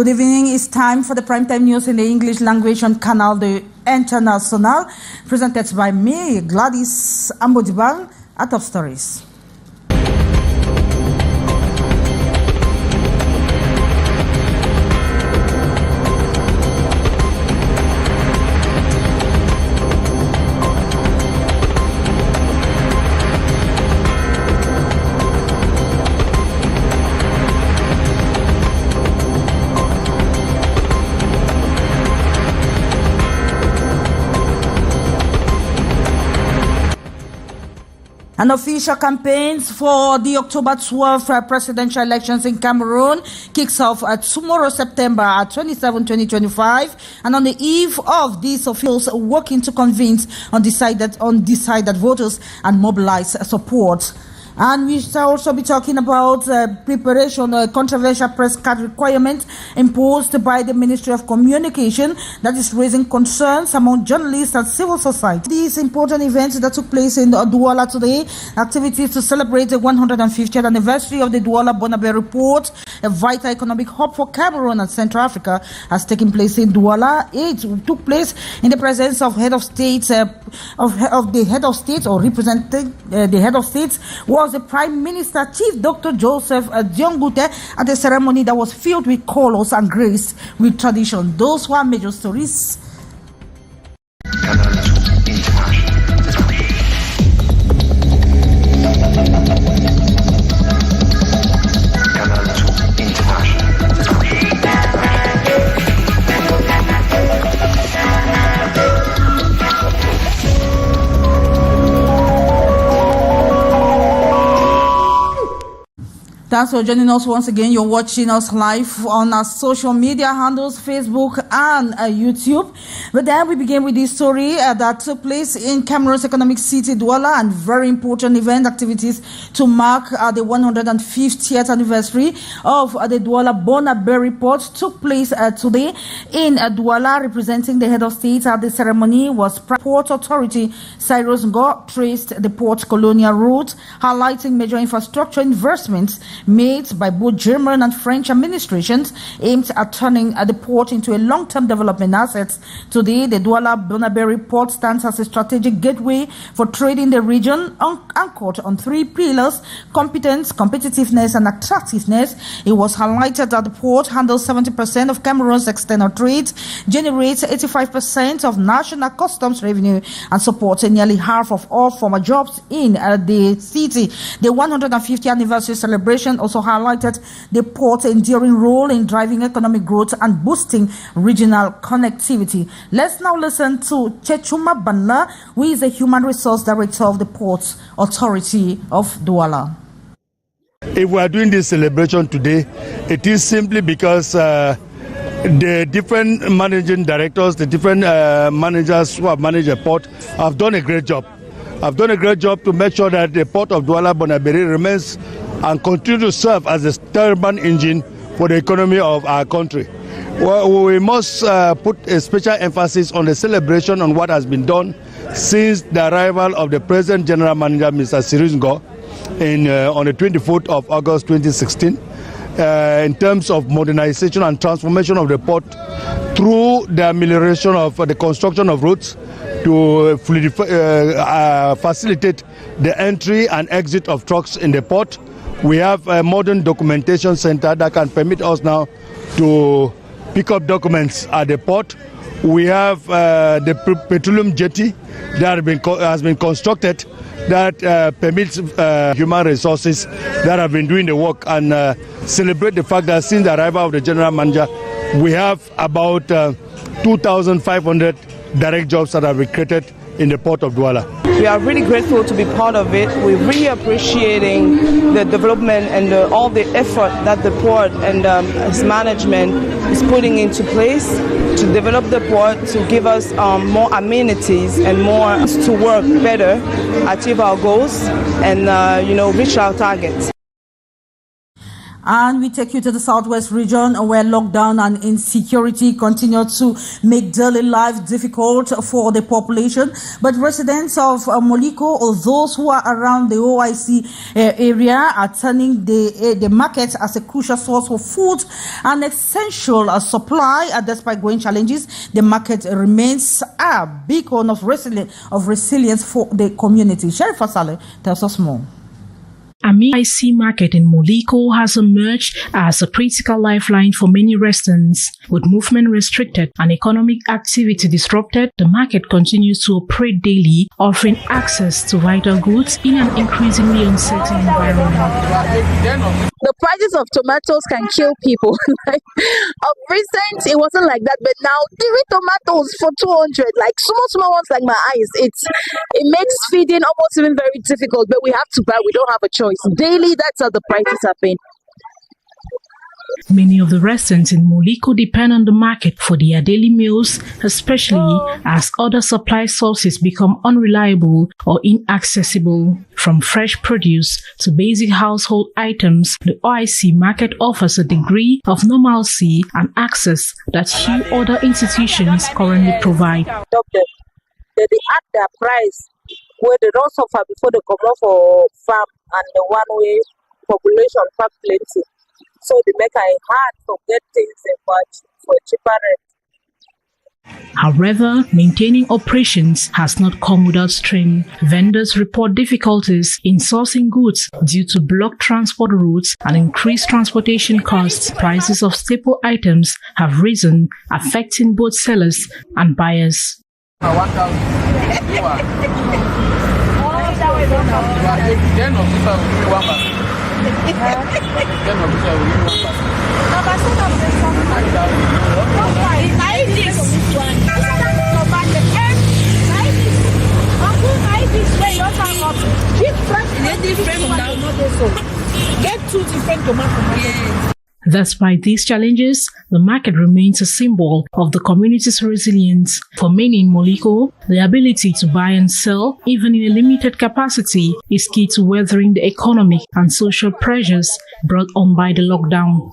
Good evening. It's time for the primetime news in the English language on Canal de International, presented by me, Gladys Ambodibang, at Top Stories. An official campaigns for the October 12th presidential elections in Cameroon kicks off tomorrow, September 27, 2025. And on the eve of these, officials working to convince undecided voters and mobilize support. And we shall also be talking about preparation, a controversial press card requirement imposed by the Ministry of Communication that is raising concerns among journalists and civil society. These important events that took place in Douala today, activities to celebrate the 150th anniversary of the Douala Bonaberi Port, a vital economic hub for Cameroon and Central Africa, has taken place in Douala. It took place in the presence of head of state, of the head of state, or representing the head of state, was the Prime Minister, Chief Dr. Joseph Diongute, at a ceremony that was filled with colors and graced with tradition. Those were major stories. Thanks for joining us once again. You're watching us live on our social media handles, Facebook and YouTube. But then we begin with this story that took place in Cameroon's economic city, Douala, and very important event activities to mark the 150th anniversary of the Douala Bonaberi Port took place today in Douala. Representing the head of state at the ceremony was Port Authority Cyrus Ngo, traced the port colonial route, highlighting major infrastructure investments made by both German and French administrations aimed at turning the port into a long-term development asset. Today, the Douala Bonaberi Port stands as a strategic gateway for trade in the region, anchored on three pillars: competence, competitiveness, and attractiveness. It was highlighted that the port handles 70% of Cameroon's external trade, generates 85% of national customs revenue, and supports nearly half of all former jobs in the city. The 150th anniversary celebration also highlighted the port's enduring role in driving economic growth and boosting regional connectivity. Let's now listen to Chechuma Banla, who is the Human Resource Director of the Ports Authority of Douala. If we are doing this celebration today, it is simply because the different managing directors, the different managers who have managed the port have done a great job. Have done a great job to make sure that the port of Douala Bonaberi remains and continue to serve as a turbine engine for the economy of our country. Well, we must put a special emphasis on the celebration on what has been done since the arrival of the present General Manager, Mr. Cyrus Ngo, on the 24th of August 2016, in terms of modernization and transformation of the port through the amelioration of the construction of roads to facilitate the entry and exit of trucks in the port. We have a modern documentation center that can permit us now to pick up documents at the port. We have the petroleum jetty that has been constructed that permits human resources that have been doing the work, and celebrate the fact that since the arrival of the General Manager, we have about 2,500 direct jobs that have been created in the port of Douala. We are really grateful to be part of it. We're really appreciating the development and all the effort that the port and its management is putting into place to develop the port, to give us more amenities and more to work better, achieve our goals, and reach our targets. And we take you to the southwest region where lockdown and insecurity continue to make daily life difficult for the population. But residents of Moliko or those who are around the OIC area are turning the market as a crucial source of food and essential supply. Despite growing challenges, the market remains a beacon of resilience for the community. Sheriff Asale tells us more. OIC market in Moliko has emerged as a critical lifeline for many residents. With movement restricted and economic activity disrupted, the market continues to operate daily, offering access to vital goods in an increasingly uncertain environment. The prices of tomatoes can kill people. Of recent, it wasn't like that, but now 3 tomatoes for 200, like small ones like my eyes. It makes feeding almost even very difficult, but we have to buy. We don't have a choice. Daily, that's how the prices have been. Many of the residents in Moliko depend on the market for their daily meals, especially as other supply sources become unreliable or inaccessible. From fresh produce to basic household items, the OIC market offers a degree of normalcy and access that few other institutions currently provide. They add their price where they don't suffer before they come off for farm and the one-way population farm plenty. So they make it hard to get things for cheaper rent. However, maintaining operations has not come without strain. Vendors report difficulties in sourcing goods due to blocked transport routes and increased transportation costs. Prices of staple items have risen, affecting both sellers and buyers. Despite these challenges, the market remains a symbol of the community's resilience. For many in Moliko, the ability to buy and sell, even in a limited capacity, is key to weathering the economic and social pressures brought on by the lockdown.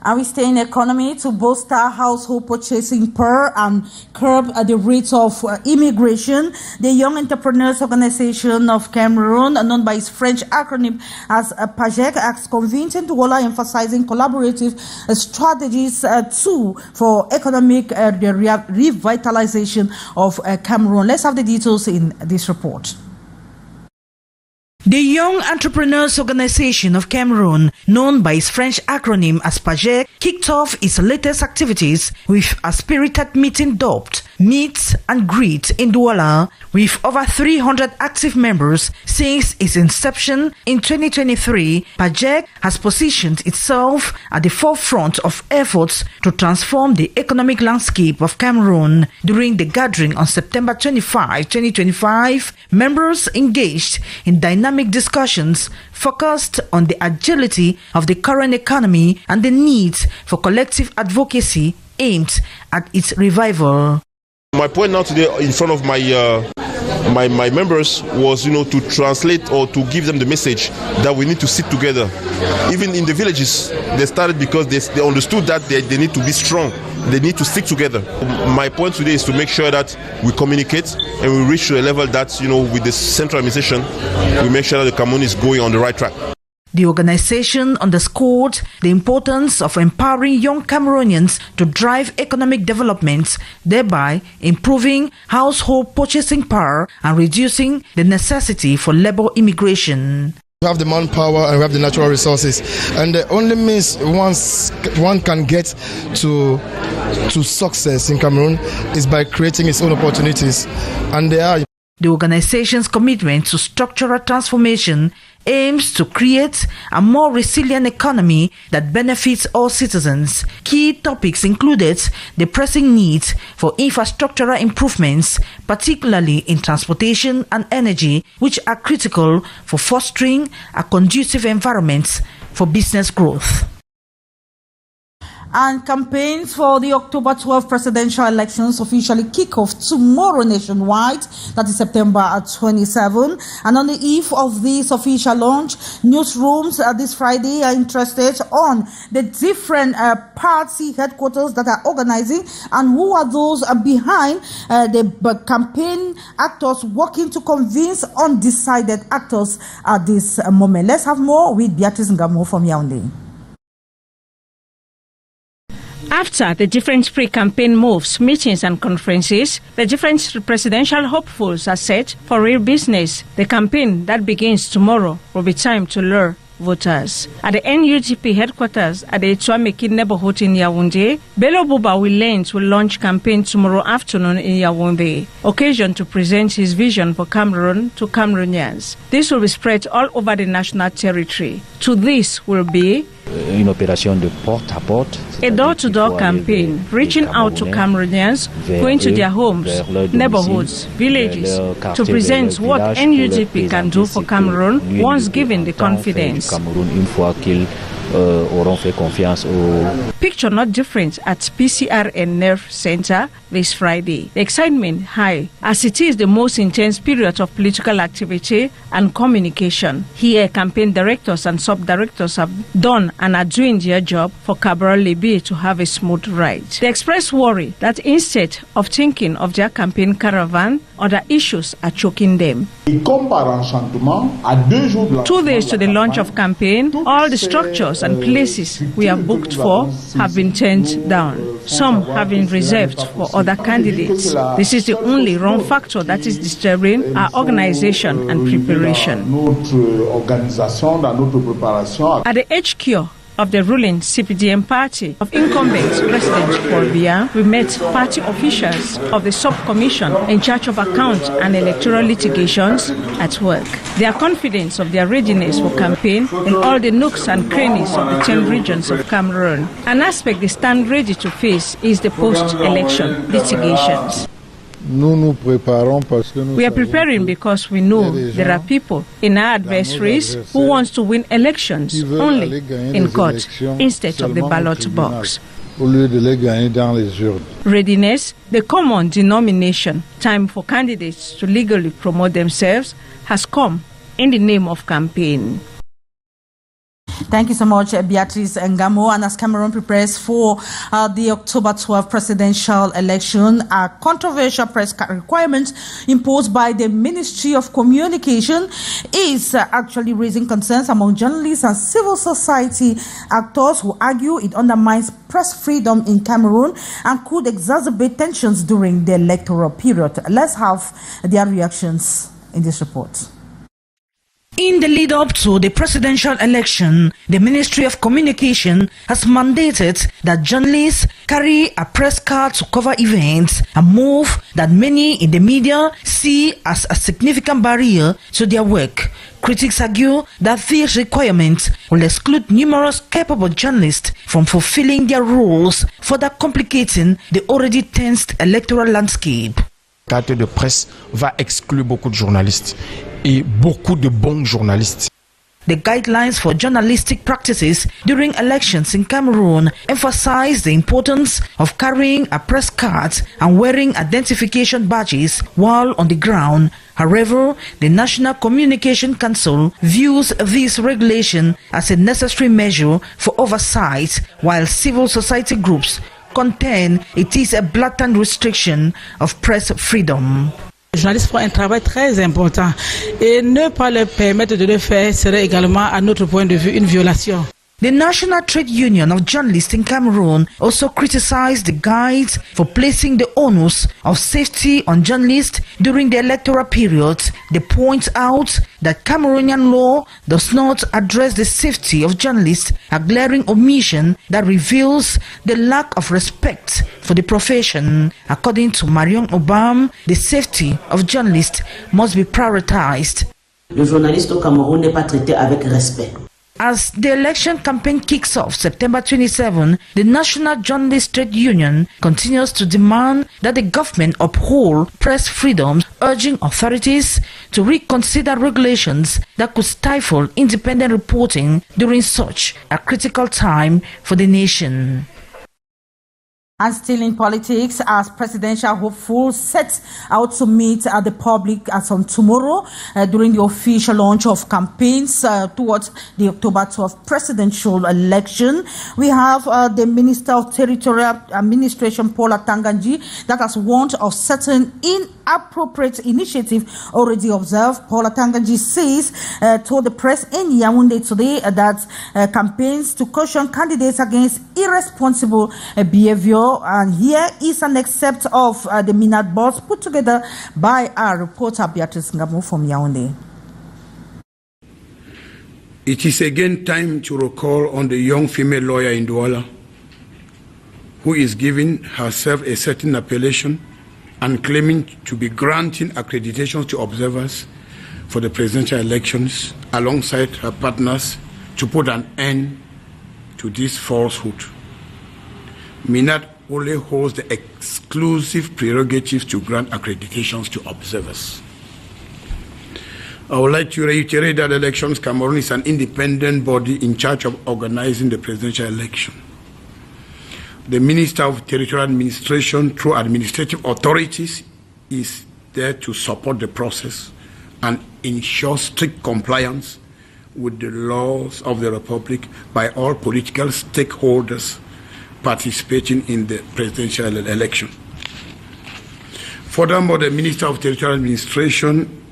And we stay in economy to bolster household purchasing power and curb the rate of immigration. The Young Entrepreneurs Organization of Cameroon, known by its French acronym as PAJEC, has convened in Douala, emphasizing collaborative strategies for economic revitalization of Cameroon. Let's have the details in this report. The Young Entrepreneurs Organization of Cameroon, known by its French acronym as PAJEC, kicked off its latest activities with a spirited meeting dubbed Meet and Greet in Douala, with over 300 active members since its inception in 2023. PAJEC has positioned itself at the forefront of efforts to transform the economic landscape of Cameroon. During the gathering on September 25, 2025, members engaged in dynamic discussions focused on the agility of the current economy and the need for collective advocacy aimed at its revival. My point now today in front of my members was, to translate or to give them the message that we need to sit together. Even in the villages, they started because they understood that they need to be strong. They need to stick together. My point today is to make sure that we communicate and we reach to a level that, with the central administration, we make sure that the Cameroon is going on the right track. The organization underscored the importance of empowering young Cameroonians to drive economic development, thereby improving household purchasing power and reducing the necessity for labor immigration. We have the manpower and we have the natural resources, and the only means one can get to success in Cameroon is by creating its own opportunities, and they are. The organization's commitment to structural transformation aims to create a more resilient economy that benefits all citizens. Key topics included the pressing need for infrastructural improvements, particularly in transportation and energy, which are critical for fostering a conducive environment for business growth. And campaigns for the October 12 presidential elections officially kick off tomorrow nationwide, that is September 27. And on the eve of this official launch, newsrooms this Friday are interested on the different party headquarters that are organizing and who are those behind the campaign actors working to convince undecided actors at this moment. Let's have more with Beatrice Ngamo from Yaoundé. After the different pre-campaign moves, meetings and conferences, the different presidential hopefuls are set for real business. The campaign that begins tomorrow will be time to lure voters. At the NUGP headquarters at the Ituameki neighborhood in Yaoundé, Bello Buba will launch campaign tomorrow afternoon in Yaoundé, occasion to present his vision for Cameroon to Cameroonians. This will be spread all over the national territory. To this will be a door-to-door campaign, reaching out to Cameroonians, going to their homes, neighborhoods, villages, to present what NUGP can do for Cameroon once given the confidence. Picture not different at PCRN Nerve Center this Friday. The excitement high as it is the most intense period of political activity and communication. Here, campaign directors and sub-directors have done and are doing their job for Cabral Libi to have a smooth ride. They express worry that instead of thinking of their campaign caravan, other issues are choking them. 2 days to the launch of campaign, all the structures and places we have booked for have been turned down. Some have been reserved for other candidates. This is the only wrong factor that is disturbing our organization and preparation. At the HQ of the ruling CPDM party of incumbent President Paul Biya, we met party officials of the sub-commission in charge of account and electoral litigations at work. They are confident of their readiness for campaign in all the nooks and crannies of the 10 regions of Cameroon. An aspect they stand ready to face is the post-election litigations. We are preparing because we know there are people in our adversaries who want to win elections only in court instead of the ballot box. Readiness, the common denomination. Time for candidates to legally promote themselves has come in the name of campaign. Thank you so much, Beatrice Ngamo. And as Cameroon prepares for the October 12 presidential election, a controversial press requirement imposed by the Ministry of Communication is actually raising concerns among journalists and civil society actors who argue it undermines press freedom in Cameroon and could exacerbate tensions during the electoral period. Let's have their reactions in this report. In the lead up to the presidential election, the Ministry of Communication has mandated that journalists carry a press card to cover events, a move that many in the media see as a significant barrier to their work. Critics argue that this requirement will exclude numerous capable journalists from fulfilling their roles, further complicating the already tensed electoral landscape. La carte de presse va exclure beaucoup de journalistes et beaucoup de bons journalistes. The guidelines for journalistic practices during elections in Cameroon emphasize the importance of carrying a press card and wearing identification badges while on the ground. However, the National Communication Council views this regulation as a necessary measure for oversight, while civil society groups contend it is a blatant restriction of press freedom. Les journalistes font un travail très important et ne pas leur permettre de le faire serait également, à notre point de vue, une violation. The National Trade Union of Journalists in Cameroon also criticized the guides for placing the onus of safety on journalists during the electoral period. They point out that Cameroonian law does not address the safety of journalists, a glaring omission that reveals the lack of respect for the profession. According to Marion Obam, the safety of journalists must be prioritized. Le journaliste au Cameroun n'est pas traité avec respect. As the election campaign kicks off September 27, the National Journalists Trade Union continues to demand that the government uphold press freedom, urging authorities to reconsider regulations that could stifle independent reporting during such a critical time for the nation. And still in politics, as presidential hopeful set out to meet the public as on tomorrow during the official launch of campaigns towards the October 12th presidential election. We have the Minister of Territorial Administration, Paul Atanga-Nji, that has warned of certain inappropriate initiative already observed. Paul Atanga-Nji says, told the press in Yaoundé today that campaigns to caution candidates against irresponsible behavior. And here is an excerpt of the Minad boards put together by our reporter Beatrice Ngamu from Yaoundé. It is again time to recall on the young female lawyer in Douala who is giving herself a certain appellation and claiming to be granting accreditations to observers for the presidential elections alongside her partners to put an end to this falsehood. Minad only holds the exclusive prerogatives to grant accreditations to observers. I would like to reiterate that Elections Cameroon is an independent body in charge of organizing the presidential election. The Minister of Territorial Administration, through administrative authorities, is there to support the process and ensure strict compliance with the laws of the Republic by all political stakeholders participating in the presidential election. Furthermore, the Minister of Territorial Administration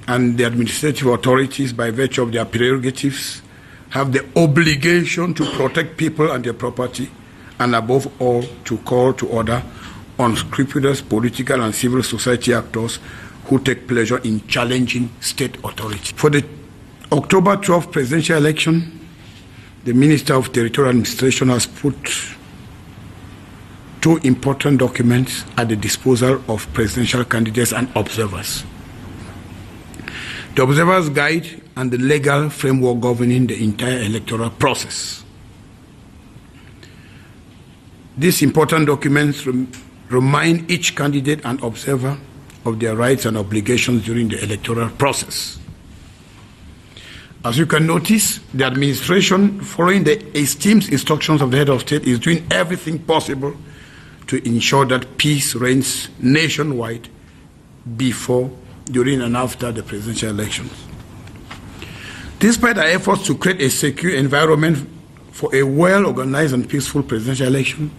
and the administrative authorities, by virtue of their prerogatives, have the obligation to protect people and their property, and above all, to call to order unscrupulous political and civil society actors who take pleasure in challenging state authority. For the October 12th presidential election, the Minister of Territorial Administration has put two important documents at the disposal of presidential candidates and observers: the Observer's Guide and the legal framework governing the entire electoral process. These important documents remind each candidate and observer of their rights and obligations during the electoral process. As you can notice, the administration, following the esteemed instructions of the head of state, is doing everything possible to ensure that peace reigns nationwide before, during, and after the presidential elections. Despite our efforts to create a secure environment for a well-organized and peaceful presidential election,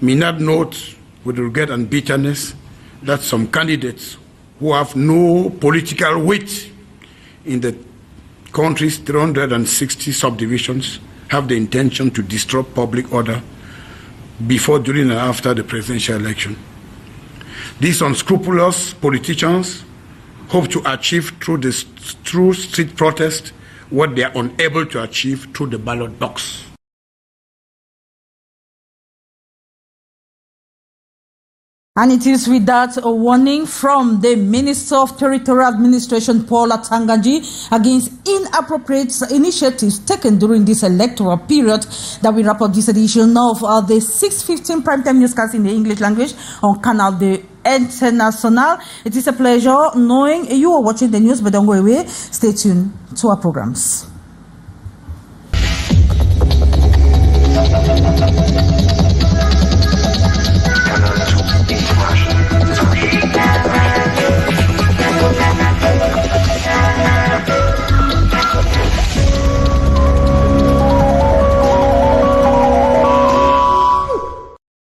Minad notes with regret and bitterness that some candidates who have no political weight in the country's 360 subdivisions have the intention to disrupt public order before, during, and after the presidential election. These unscrupulous politicians hope to achieve through street protest what they are unable to achieve through the ballot box. And it is with that a warning from the Minister of Territorial Administration, Paul Atanga-Nji, against inappropriate initiatives taken during this electoral period that we wrap up this edition of the 6:15 primetime newscast in the English language on Canal de International. It is a pleasure knowing you are watching the news, but don't go away. Stay tuned to our programs. International.